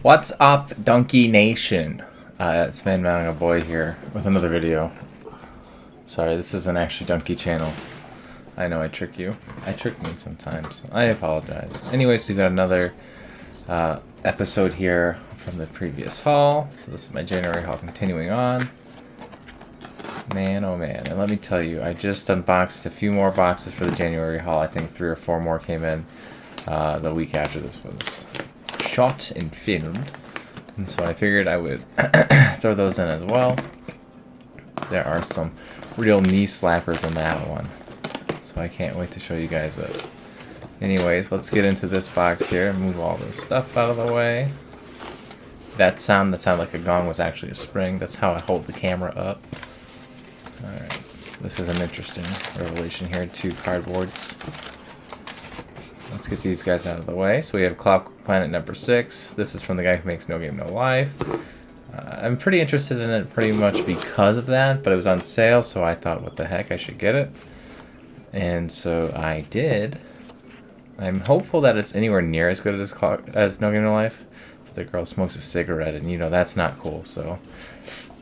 What's up, Donkey Nation? It's Manga Boy here with another video. Sorry, this isn't actually Donkey Channel. I know I trick you. I trick me sometimes. I apologize. Anyways, we got another episode here from the previous haul. So this is my January haul continuing on. Man, oh man. And let me tell you, I just unboxed a few more boxes for the January haul. I think 3 or 4 more came in the week after this was shot and filmed, and so I figured I would throw those in as well. There are some real knee slappers in that one, so I can't wait to show you guys it. Anyways, let's get into this box here and move all this stuff out of the way. That sound that sounded like a gong was actually a spring. That's how I hold the camera up. Alright, this is an interesting revelation here. 2 cardboards. Let's get these guys out of the way. So we have Clockwork Planet number 6. This is from the guy who makes No Game No Life. I'm pretty interested in it pretty much because of that, but it was on sale, so I thought, what the heck, I should get it. And so I did. I'm hopeful that it's anywhere near as good as No Game No Life. But the girl smokes a cigarette, and you know that's not cool, so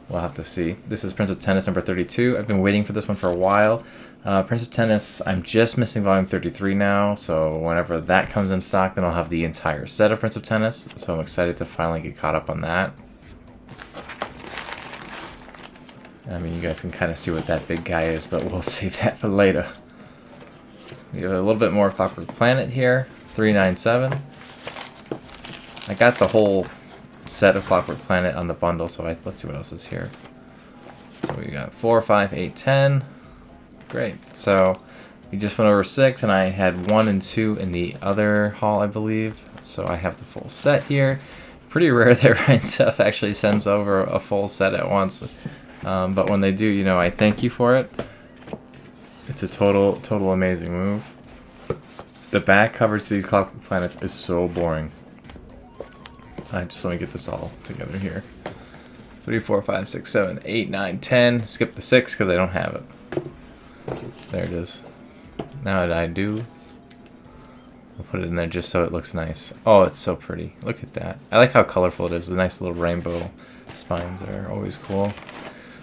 we'll have to see. This is Prince of Tennis number 32. I've been waiting for this one for a while. Prince of Tennis, I'm just missing volume 33 now, so whenever that comes in stock, then I'll have the entire set of Prince of Tennis, so I'm excited to finally get caught up on that. I mean, you guys can kind of see what that big guy is, but we'll save that for later. We have a little bit more Clockwork Planet here, 397. I got the whole set of Clockwork Planet on the bundle, so let's see what else is here. So we got 4, 5, 8, 10. Great. So we just went over 6, and I had 1 and 2 in the other haul, I believe. So I have the full set here. Pretty rare that Ryan Stuff actually sends over a full set at once. But when they do, you know, I thank you for it. It's a total amazing move. The back covers to these Clockwork Planets is so boring. Just let me get this all together here. 3, 4, 5, 6, 7, 8, 9, 10. Skip the 6 because I don't have it. There it is. Now that I do, I'll put it in there just so it looks nice. Oh, it's so pretty. Look at that. I like how colorful it is. The nice little rainbow spines are always cool.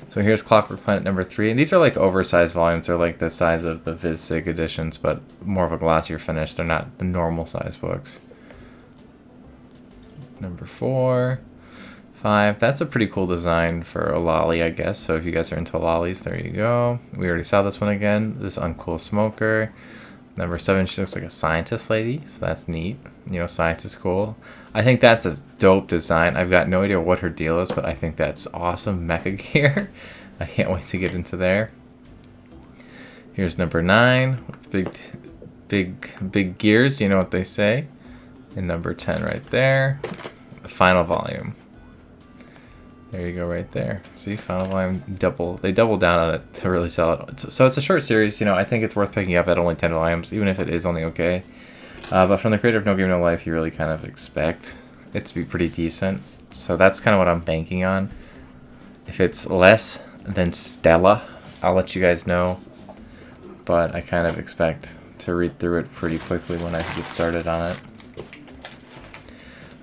So here's Clockwork Planet number 3. And these are like oversized volumes. They're like the size of the VizSig editions, but more of a glossier finish. They're not the normal size books. Number 4. 5. That's a pretty cool design for a lolly, I guess. So if you guys are into lollies, there you go. We already saw this one again. This uncool smoker. Number 7, she looks like a scientist lady, so that's neat. You know, science is cool. I think that's a dope design. I've got no idea what her deal is, but I think that's awesome mecha gear. I can't wait to get into there. Here's number 9. Big gears, you know what they say. And number 10 right there. The final volume. There you go, right there. See, final volume they double down on it to really sell it. So it's a short series, you know. I think it's worth picking up at only 10 volumes, even if it is only okay. But from the creator of No Game No Life, you really kind of expect it to be pretty decent. So that's kind of what I'm banking on. If it's less than Stella, I'll let you guys know. But I kind of expect to read through it pretty quickly when I get started on it.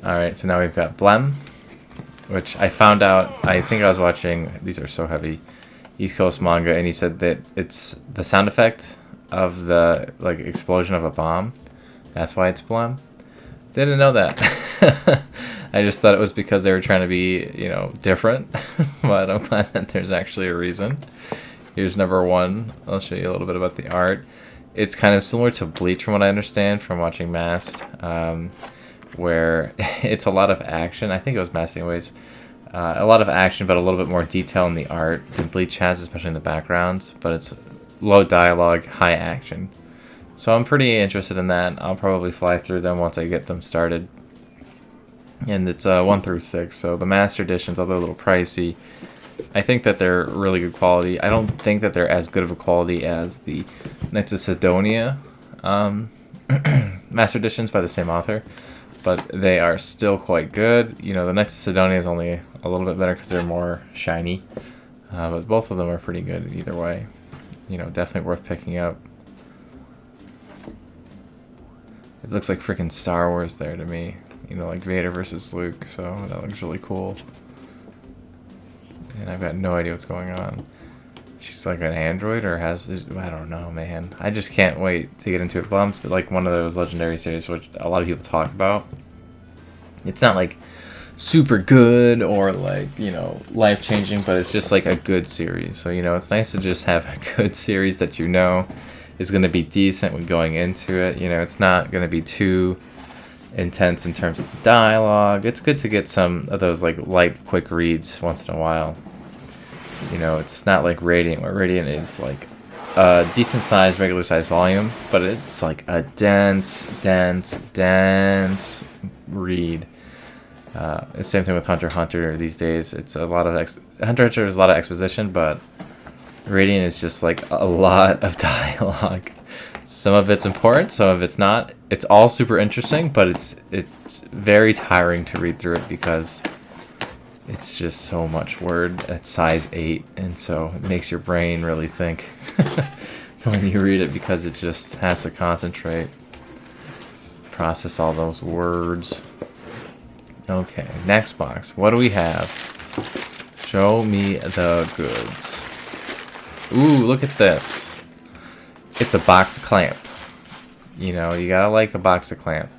Alright, so now we've got Blem, which I found out, I think I was watching, these are so heavy, East Coast Manga, and he said that it's the sound effect of the like explosion of a bomb. That's why it's Blem. Didn't know that. I just thought it was because they were trying to be, you know, different. But I'm glad that there's actually a reason. Here's number 1. I'll show you a little bit about the art. It's kind of similar to Bleach from what I understand from watching Masked. Where it's a lot of action. I think it was Masked anyways. A lot of action, but a little bit more detail in the art than Bleach has, especially in the backgrounds. But it's low dialogue, high action. So I'm pretty interested in that. I'll probably fly through them once I get them started. And it's 1 through 6. So the Master Editions, although a little pricey, I think that they're really good quality. I don't think that they're as good of a quality as the Knights of Sidonia Master Editions by the same author. But they are still quite good. You know, the Knights of Sidonia is only a little bit better because they're more shiny. But both of them are pretty good either way. You know, definitely worth picking up. It looks like freaking Star Wars there to me. You know, like Vader versus Luke. So that looks really cool. And I've got no idea what's going on. She's like an android or has... I don't know, man. I just can't wait to get into it. Blem's but like one of those legendary series which a lot of people talk about. It's not like super good or like, you know, life-changing, but it's just like a good series. So, you know, it's nice to just have a good series that you know is going to be decent when going into it. You know, it's not going to be too intense in terms of the dialogue. It's good to get some of those like light, quick reads once in a while. You know, it's not like Radiant, where Radiant is like a decent size, regular size volume, but it's like a dense read. The same thing with Hunter x Hunter these days. It's a lot of Hunter x Hunter is a lot of exposition, but Radiant is just like a lot of dialogue. Some of it's important, some of it's not. It's all super interesting, but it's very tiring to read through it because it's just so much word at size 8, and so it makes your brain really think when you read it because it just has to concentrate, process all those words. Okay, next box. What do we have? Show me the goods. Ooh, look at this. It's a box of clamp. You know, you gotta like a box of clamp.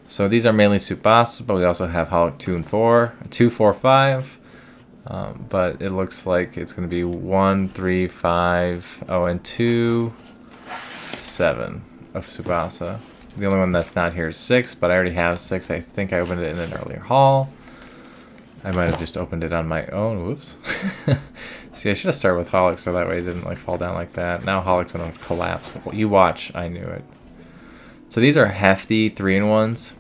So these are mainly Tsubasa, but we also have Holic 2 and 4, 2, 4, 5. But it looks like it's going to be 1, 3, 5, oh, and 2, 7 of Tsubasa. The only one that's not here is 6, but I already have 6. I think I opened it in an earlier haul. I might have just opened it on my own. Whoops. See, I should have started with Holic so that way it didn't like fall down like that. Now Holic's going to collapse. Well, you watch. I knew it. So these are hefty 3-in-1s.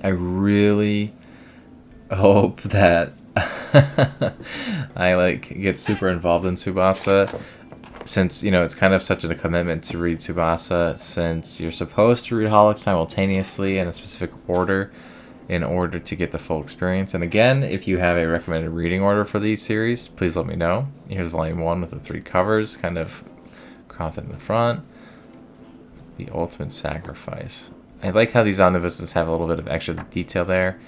I really hope that I like get super involved in Tsubasa, since, you know, it's kind of such a commitment to read Tsubasa, since you're supposed to read Holic simultaneously in a specific order in order to get the full experience. And again, if you have a recommended reading order for these series, please let me know. Here's volume 1 with the 3 covers, kind of crafted in the front. The Ultimate Sacrifice. I like how these omnibuses have a little bit of extra detail there.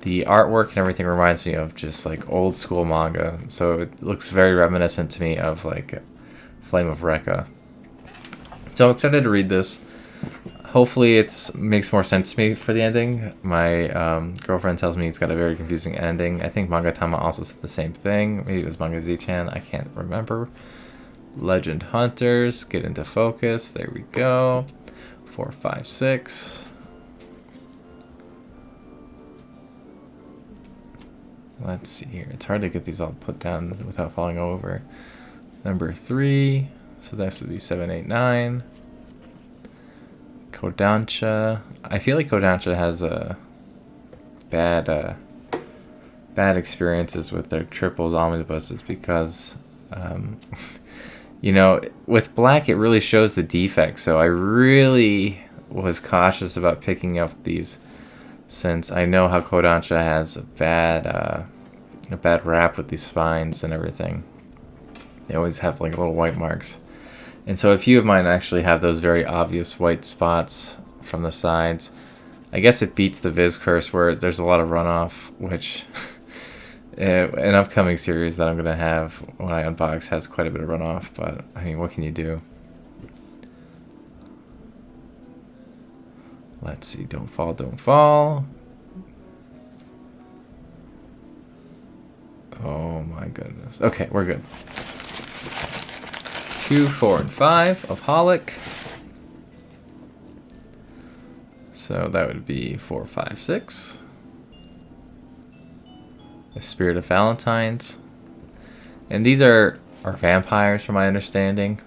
The artwork and everything reminds me of just like old school manga, so it looks very reminiscent to me of like Flame of Recca. So I'm excited to read this. Hopefully it makes more sense to me for the ending. My girlfriend tells me it's got a very confusing ending. I think Manga Tama also said the same thing. Maybe it was Manga Z-chan, I can't remember. Legend Hunters, get into focus. There we go. 4, 5, 6. Let's see here. It's hard to get these all put down without falling over. Number 3. So that would be 7, 8, 9. Kodansha. I feel like Kodansha has a bad experiences with their triples omnibuses because you know, with black it really shows the defects, so I really was cautious about picking up these, since I know how Kodansha has a bad rap with these spines and everything. They always have like little white marks, and so a few of mine actually have those very obvious white spots from the sides. I guess it beats the Viz Curse where there's a lot of runoff, which an upcoming series that I'm going to have when I unbox has quite a bit of runoff, but I mean, what can you do? Let's see, don't fall, don't fall. Oh my goodness. Okay, we're good. 2, 4, and 5 of Holic. So that would be 4, 5, 6. The Spirit of Valentine's. And these are vampires from my understanding.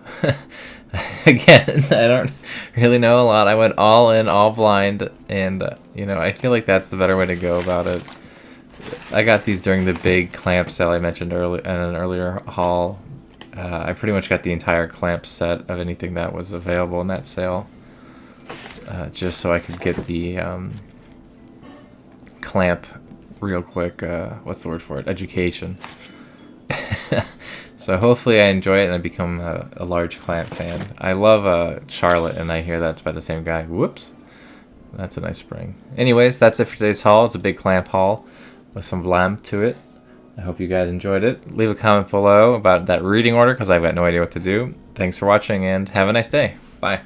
Again, I don't really know a lot. I went all in, all blind, and you know, I feel like that's the better way to go about it. I got these during the big clamp sale I mentioned earlier in an earlier haul. I pretty much got the entire clamp set of anything that was available in that sale, just so I could get the clamp real quick. What's the word for it? Education. So hopefully I enjoy it and I become a large clamp fan. I love Charlotte, and I hear that's by the same guy. Whoops. That's a nice spring. Anyways, that's it for today's haul. It's a big clamp haul with some Blem to it. I hope you guys enjoyed it. Leave a comment below about that reading order because I've got no idea what to do. Thanks for watching and have a nice day. Bye.